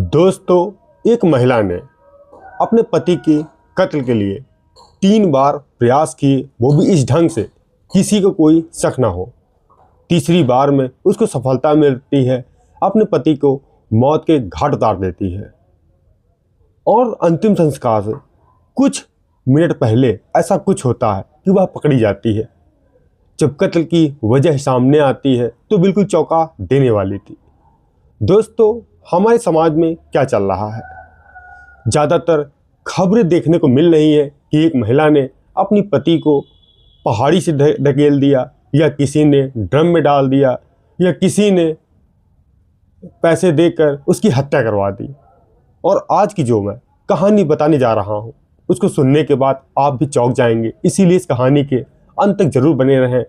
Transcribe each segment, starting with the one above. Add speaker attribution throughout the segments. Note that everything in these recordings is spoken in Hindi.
Speaker 1: दोस्तों, एक महिला ने अपने पति के कत्ल के लिए 3 बार प्रयास किए, वो भी इस ढंग से किसी को कोई शक ना हो। तीसरी बार में उसको सफलता मिलती है, अपने पति को मौत के घाट उतार देती है। और अंतिम संस्कार से कुछ मिनट पहले ऐसा कुछ होता है कि वह पकड़ी जाती है। जब कत्ल की वजह सामने आती है तो बिल्कुल चौंका देने वाली थी। दोस्तों, हमारे समाज में क्या चल रहा है? ज़्यादातर खबरें देखने को मिल रही है कि एक महिला ने अपनी पति को पहाड़ी से धकेल दिया, या किसी ने ड्रम में डाल दिया, या किसी ने पैसे देकर उसकी हत्या करवा दी। और आज की जो मैं कहानी बताने जा रहा हूँ, उसको सुनने के बाद आप भी चौंक जाएंगे। इसीलिए इस कहानी के अंत तक जरूर बने रहें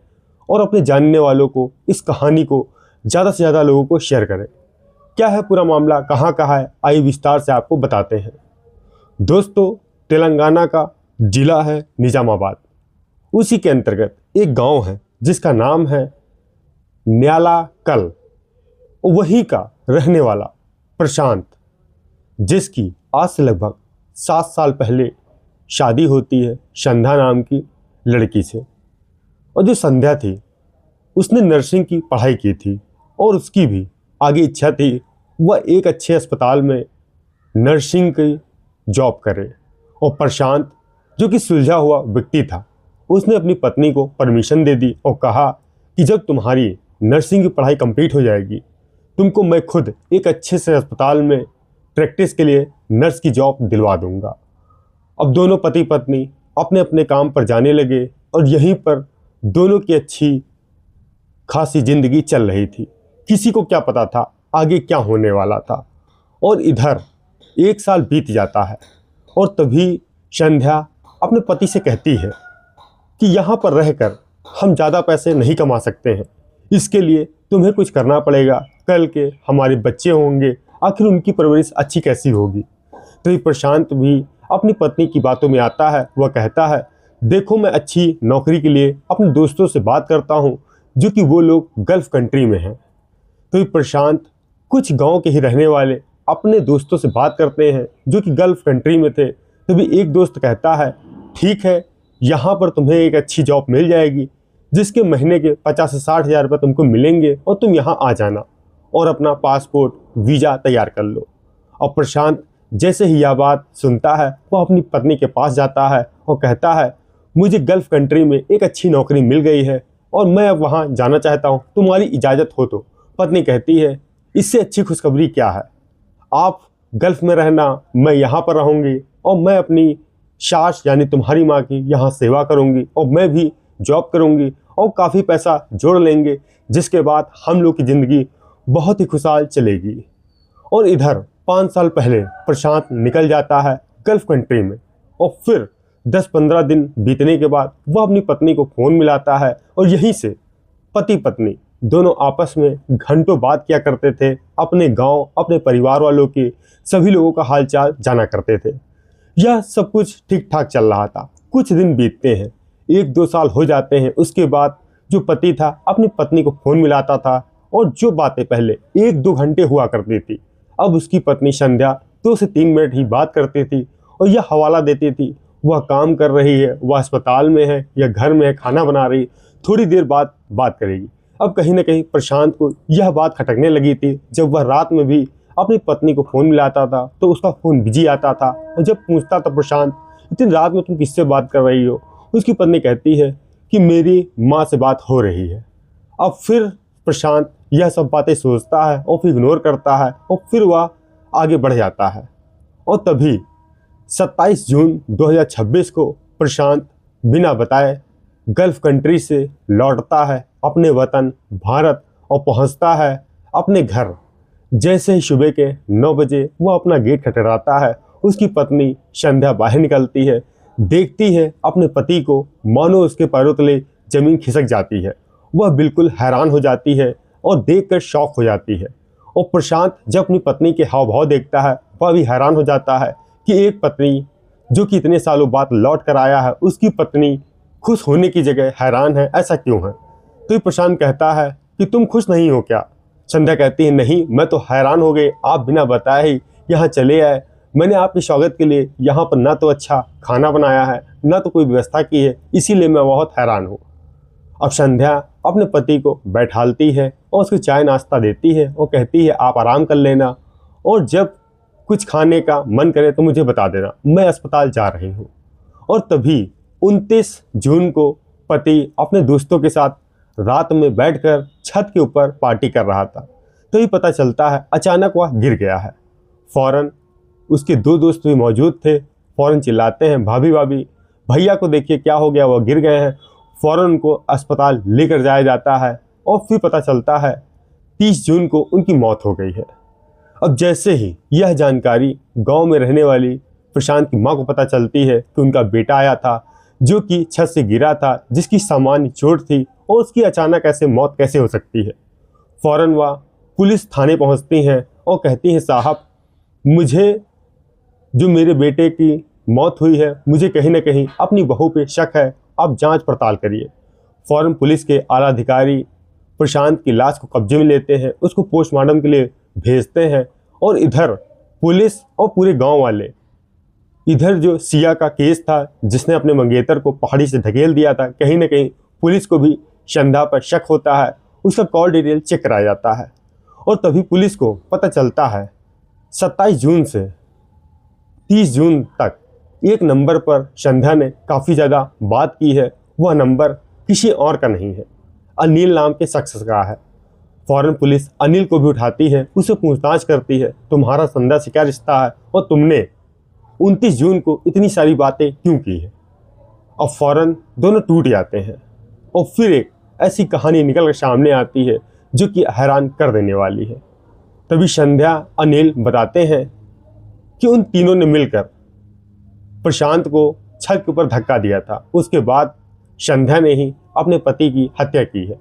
Speaker 1: और अपने जानने वालों को इस कहानी को ज़्यादा से ज़्यादा लोगों को शेयर करें। क्या है पूरा मामला, कहाँ है, आइए विस्तार से आपको बताते हैं। दोस्तों, तेलंगाना का जिला है निजामाबाद। उसी के अंतर्गत एक गांव है जिसका नाम है न्यालाकल। वहीं का रहने वाला प्रशांत, जिसकी आज से लगभग 7 साल पहले शादी होती है संध्या नाम की लड़की से। और जो संध्या थी, उसने नर्सिंग की पढ़ाई की थी और उसकी भी आगे इच्छा थी वह एक अच्छे अस्पताल में नर्सिंग की जॉब करे। और प्रशांत, जो कि सुलझा हुआ व्यक्ति था, उसने अपनी पत्नी को परमिशन दे दी और कहा कि जब तुम्हारी नर्सिंग की पढ़ाई कंप्लीट हो जाएगी, तुमको मैं खुद एक अच्छे से अस्पताल में प्रैक्टिस के लिए नर्स की जॉब दिलवा दूंगा। अब दोनों पति पत्नी अपने अपने काम पर जाने लगे और यहीं पर दोनों की अच्छी खासी जिंदगी चल रही थी। किसी को क्या पता था आगे क्या होने वाला था। और इधर 1 साल बीत जाता है और तभी संध्या अपने पति से कहती है कि यहाँ पर रहकर हम ज़्यादा पैसे नहीं कमा सकते हैं, इसके लिए तुम्हें कुछ करना पड़ेगा। कल के हमारे बच्चे होंगे, आखिर उनकी परवरिश अच्छी कैसी होगी। तो ये प्रशांत भी अपनी पत्नी की बातों में आता है। वह कहता है, देखो मैं अच्छी नौकरी के लिए अपने दोस्तों से बात करता हूँ, जो कि वो लोग गल्फ़ कंट्री में हैं। तो ये प्रशांत कुछ गांव के ही रहने वाले अपने दोस्तों से बात करते हैं जो कि गल्फ़ कंट्री में थे। तभी एक दोस्त कहता है, ठीक है, यहाँ पर तुम्हें एक अच्छी जॉब मिल जाएगी जिसके महीने के 50 से 60 हज़ार रुपये तुमको मिलेंगे और तुम यहाँ आ जाना और अपना पासपोर्ट वीज़ा तैयार कर लो। और प्रशांत जैसे ही यह बात सुनता है, वह अपनी पत्नी के पास जाता है और कहता है, मुझे गल्फ़ कंट्री में एक अच्छी नौकरी मिल गई है और मैं अब वहाँ जाना चाहता हूँ, तुम्हारी इजाज़त हो तो। पत्नी कहती है, इससे अच्छी खुशखबरी क्या है, आप गल्फ़ में रहना, मैं यहाँ पर रहूँगी और मैं अपनी सास यानी तुम्हारी माँ की यहाँ सेवा करूँगी और मैं भी जॉब करूँगी और काफ़ी पैसा जोड़ लेंगे, जिसके बाद हम लोग की ज़िंदगी बहुत ही खुशहाल चलेगी। और इधर 5 साल पहले प्रशांत निकल जाता है गल्फ़ कंट्री में और फिर 10-15 दिन बीतने के बाद वह अपनी पत्नी को फ़ोन मिलाता है और यहीं से पति पत्नी दोनों आपस में घंटों बात किया करते थे। अपने गांव, अपने परिवार वालों के सभी लोगों का हालचाल जाना करते थे। यह सब कुछ ठीक ठाक चल रहा था। कुछ दिन बीतते हैं, 1-2 साल हो जाते हैं। उसके बाद जो पति था अपनी पत्नी को फ़ोन मिलाता था और जो बातें पहले 1-2 घंटे हुआ करती थी, अब उसकी पत्नी संध्या 2 से 3 मिनट ही बात करती थी और यह हवाला देती थी, वह काम कर रही है, वह अस्पताल में है या घर में है, खाना बना रही, थोड़ी देर बाद बात करेगी। अब कहीं ना कहीं प्रशांत को यह बात खटकने लगी थी। जब वह रात में भी अपनी पत्नी को फ़ोन मिलाता था तो उसका फ़ोन बिजी आता था और जब पूछता था, प्रशांत इतनी रात में तुम किससे बात कर रही हो, उसकी पत्नी कहती है कि मेरी माँ से बात हो रही है। अब फिर प्रशांत यह सब बातें सोचता है और फिर इग्नोर करता है और फिर वह आगे बढ़ जाता है। और तभी 27 जून 2026 को प्रशांत बिना बताए गल्फ़ कंट्री से लौटता है अपने वतन भारत और पहुंचता है अपने घर। जैसे ही सुबह के 9 बजे वह अपना गेट खटखटाता है, उसकी पत्नी संध्या बाहर निकलती है, देखती है अपने पति को, मानो उसके पैरों तले ज़मीन खिसक जाती है। वह बिल्कुल हैरान हो जाती है और देखकर शॉक हो जाती है। और प्रशांत जब अपनी पत्नी के हाव भाव देखता है, वह भी हैरान हो जाता है कि एक पत्नी जो कि इतने सालों बाद लौट कर आया है, उसकी पत्नी खुश होने की जगह हैरान है, ऐसा क्यों है? तो प्रशांत कहता है कि तुम खुश नहीं हो क्या? संध्या कहती है, नहीं, मैं तो हैरान हो गई, आप बिना बताए ही यहाँ चले आए। मैंने आपके स्वागत के लिए यहाँ पर ना तो अच्छा खाना बनाया है, ना तो कोई व्यवस्था की है, इसीलिए मैं बहुत हैरान हूँ। अब संध्या अपने पति को बैठालती है और उसको चाय नाश्ता देती है और कहती है आप आराम कर लेना, और जब कुछ खाने का मन करे तो मुझे बता देना, मैं अस्पताल जा रही हूँ। और तभी 29 जून को पति अपने दोस्तों के साथ रात में बैठकर छत के ऊपर पार्टी कर रहा था। तभी पता चलता है अचानक वह गिर गया है। फौरन उसके 2 दोस्त भी मौजूद थे, फौरन चिल्लाते हैं भाभी भाभी, भैया को देखिए क्या हो गया, वह गिर गए हैं। फौरन उनको अस्पताल लेकर जाया जाता है और फिर पता चलता है 30 जून को उनकी मौत हो गई है। अब जैसे ही यह जानकारी गांव में रहने वाली प्रशांत की मां को पता चलती है कि उनका बेटा आया था जो कि छत से गिरा था, जिसकी सामान्य चोट थी और उसकी अचानक ऐसे मौत कैसे हो सकती है। फौरन वह पुलिस थाने पहुंचती हैं और कहती हैं साहब, मुझे जो मेरे बेटे की मौत हुई है, मुझे कहीं ना कहीं अपनी बहू पे शक है, आप जांच पड़ताल करिए। फौरन पुलिस के आला अधिकारी प्रशांत की लाश को कब्जे में लेते हैं, उसको पोस्टमार्टम के लिए भेजते हैं। और इधर पुलिस और पूरे गांव वाले, इधर जो सिया का केस था जिसने अपने मंगेतर को पहाड़ी से धकेल दिया था, कहीं ना कहीं पुलिस को भी संध्या पर शक होता है, उसका कॉल डिटेल चेक कराया जाता है। और तभी पुलिस को पता चलता है 27 जून से 30 जून तक एक नंबर पर संध्या ने काफ़ी ज़्यादा बात की है, वह नंबर किसी और का नहीं है, अनिल नाम के शख्स का है। फौरन पुलिस अनिल को भी उठाती है, उससे पूछताछ करती है, तुम्हारा संध्या से क्या रिश्ता है और तुमने 29 जून को इतनी सारी बातें क्यों की है। अब फौरन दोनों टूट जाते हैं और फिर एक ऐसी कहानी निकल कर सामने आती है जो कि हैरान कर देने वाली है। तभी संध्या अनिल बताते हैं कि उन तीनों ने मिलकर प्रशांत को छत के ऊपर धक्का दिया था, उसके बाद संध्या ने ही अपने पति की हत्या की है।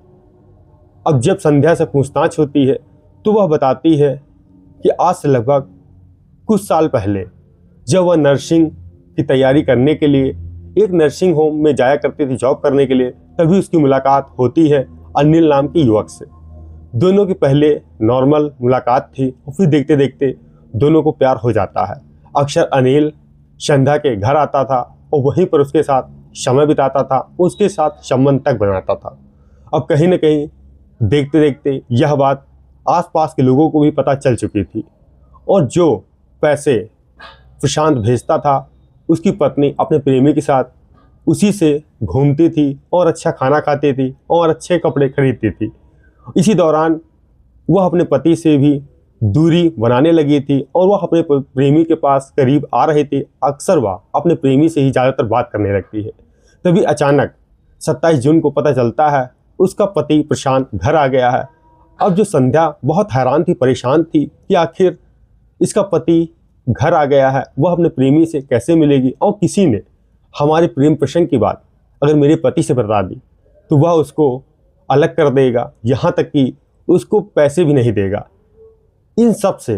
Speaker 1: अब जब संध्या से पूछताछ होती है तो वह बताती है कि आज से लगभग कुछ साल पहले जब वह नर्सिंग की तैयारी करने के लिए एक नर्सिंग होम में जाया करती थी जॉब करने के लिए, तभी उसकी मुलाकात होती है अनिल नाम के युवक से। दोनों की पहले नॉर्मल मुलाकात थी और फिर देखते देखते दोनों को प्यार हो जाता है। अक्सर अनिल संध्या के घर आता था और वहीं पर उसके साथ समय बिताता था, उसके साथ संबंध तक बनाता था। अब कहीं ना कहीं देखते देखते यह बात आसपास के लोगों को भी पता चल चुकी थी, और जो पैसे प्रशांत भेजता था उसकी पत्नी अपने प्रेमी के साथ उसी से घूमती थी और अच्छा खाना खाती थी और अच्छे कपड़े खरीदती थी। इसी दौरान वह अपने पति से भी दूरी बनाने लगी थी और वह अपने प्रेमी के पास करीब आ रही थी। अक्सर वह अपने प्रेमी से ही ज़्यादातर बात करने लगती है। तभी अचानक 27 जून को पता चलता है उसका पति प्रशांत घर आ गया है। अब जो संध्या बहुत हैरान थी, परेशान थी कि आखिर इसका पति घर आ गया है, वह अपने प्रेमी से कैसे मिलेगी, और किसी ने हमारे प्रेम प्रसंग की बात अगर मेरे पति से बता दी तो वह उसको अलग कर देगा, यहाँ तक कि उसको पैसे भी नहीं देगा। इन सब से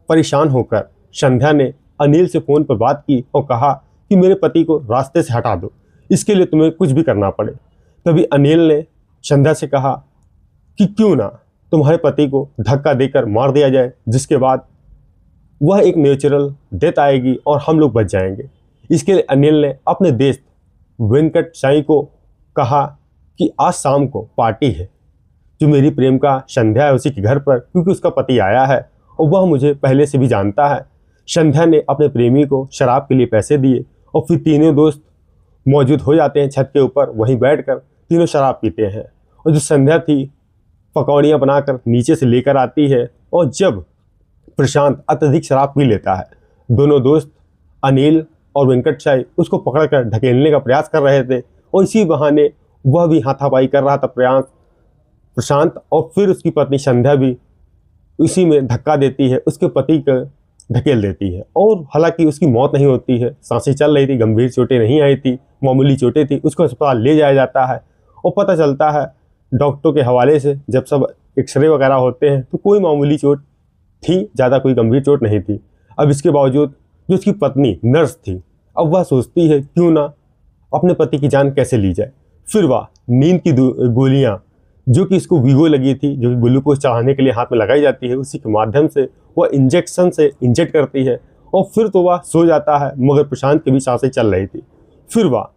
Speaker 1: परेशान होकर संध्या ने अनिल से फ़ोन पर बात की और कहा कि मेरे पति को रास्ते से हटा दो, इसके लिए तुम्हें कुछ भी करना पड़े। तभी अनिल ने संध्या से कहा कि क्यों ना तुम्हारे पति को धक्का देकर मार दिया जाए, जिसके बाद वह एक नेचुरल डेथ आएगी और हम लोग बच जाएंगे। इसके लिए अनिल ने अपने दोस्त वेंकट साई को कहा कि आज शाम को पार्टी है, जो मेरी प्रेम का संध्या है उसी के घर पर, क्योंकि उसका पति आया है और वह मुझे पहले से भी जानता है। संध्या ने अपने प्रेमी को शराब के लिए पैसे दिए और फिर तीनों दोस्त मौजूद हो जाते हैं छत के ऊपर, वहीं बैठकर तीनों शराब पीते हैं। और जो संध्या थी पकौड़ियाँ बनाकर नीचे से लेकर आती है, और जब प्रशांत अत्यधिक शराब पी लेता है, दोनों दोस्त अनिल और वेंकट साई उसको पकड़कर ढकेलने का प्रयास कर रहे थे और इसी बहाने वह भी हाथापाई कर रहा था प्रशांत, और फिर उसकी पत्नी संध्या भी उसी में धक्का देती है, उसके पति को धकेल देती है। और हालांकि उसकी मौत नहीं होती है, सांसें चल रही थी, गंभीर चोटें नहीं आई थी, मामूली चोटें थी। उसको अस्पताल ले जाया जाता है और पता चलता है डॉक्टरों के हवाले से जब सब एक्सरे वगैरह होते हैं तो कोई मामूली चोट थी, ज़्यादा कोई गंभीर चोट नहीं थी। अब इसके बावजूद जो उसकी पत्नी नर्स थी, अब वह सोचती है क्यों ना अपने पति की जान कैसे ली जाए। फिर वह नींद की गोलियाँ जो कि इसको वीगो लगी थी, जो कि ग्लूकोज चढ़ाने के लिए हाथ में लगाई जाती है, उसी के माध्यम से वह इंजेक्शन से इंजेक्ट करती है और फिर तो वह सो जाता है। मगर प्रशांत की भी सांसें चल रही थी। फिर वह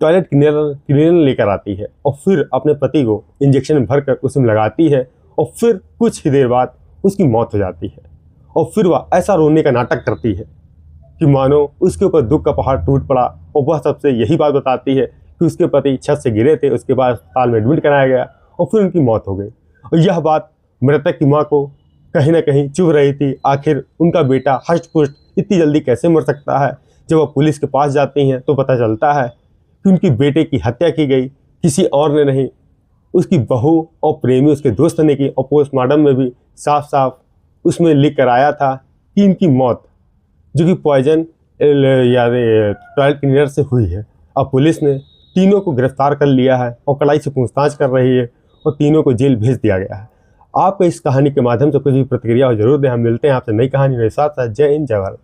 Speaker 1: टॉयलेट क्लीनर लेकर आती है और फिर अपने पति को इंजेक्शन भरकर उसमें लगाती है और फिर कुछ ही देर बाद उसकी मौत हो जाती है। और फिर वह ऐसा रोने का नाटक करती है कि मानो उसके ऊपर दुख का पहाड़ टूट पड़ा और वह सबसे यही बात बताती है कि उसके पति छत से गिरे थे, उसके बाद अस्पताल में एडमिट कराया गया और फिर उनकी मौत हो गई। और यह बात मृतक की माँ को कहीं ना कहीं चुभ रही थी। आखिर उनका बेटा हष्ट-पुष्ट इतनी जल्दी कैसे मर सकता है। जब वह पुलिस के पास जाती हैं तो पता चलता है कि उनकी बेटे की हत्या की गई, किसी और ने नहीं, उसकी बहू और प्रेमी उसके दोस्त ने की। और पोस्टमार्टम में भी साफ साफ उसमें लिख कर आया था कि इनकी मौत जो कि पॉइजन या टॉयलेट क्लीनर से हुई है। अब पुलिस ने तीनों को गिरफ्तार कर लिया है और कड़ाई से पूछताछ कर रही है और तीनों को जेल भेज दिया गया है। आपको इस कहानी के माध्यम से कुछ भी प्रतिक्रिया हो जरूर दें। हम मिलते हैं आपसे नई कहानी के साथ साथ। जय हिंद, जय भारत।